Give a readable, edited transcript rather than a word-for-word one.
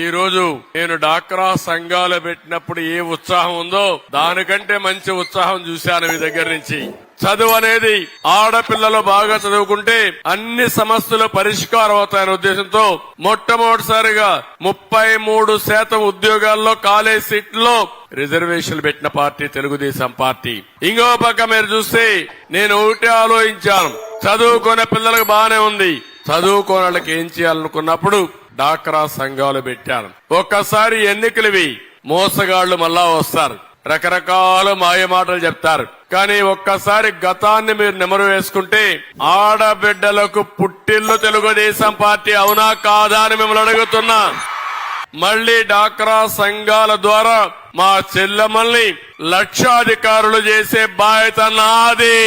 ఈ రోజు నేను డాక్రా సంఘాలు పెట్టినప్పుడు ఏ ఉత్సాహం ఉందో దానికంటే మంచి ఉత్సాహం చూశాను మీ దగ్గర నుంచి. చదువు అనేది ఆడపిల్లలు బాగా చదువుకుంటే అన్ని సమస్యలు పరిష్కారం అవుతాయనే ఉద్దేశంతో మొట్టమొదటిసారిగా 33% ఉద్యోగాల్లో కాలేజ్ సీట్లలో రిజర్వేషన్లు పెట్టిన పార్టీ తెలుగుదేశం పార్టీ. ఇంకో పక్క మీరు చూస్తే నేను ఒకటి ఆలోచించాను, చదువుకునే పిల్లలకు బానే ఉంది, చదువుకోని వాళ్ళకి ఏం చేయాలనుకున్నప్పుడు డాక్రా సంఘాలు పెట్టాను. ఒక్కసారి ఎన్నికలవి మోసగాళ్లు మళ్ళా వస్తారు, రకరకాల మాయ మాటలు చెప్తారు. కానీ ఒక్కసారి గతాన్ని మీరు నెమరు వేసుకుంటే ఆడబిడ్డలకు పుట్టిల్లు తెలుగుదేశం పార్టీ అవునా కాదా అని మిమ్మల్ని అడుగుతున్నా. మళ్లీ డాక్రా సంఘాల ద్వారా మా చెల్లెమ్మల్ని లక్షాధికారులు చేసే బాధ్యత నాది.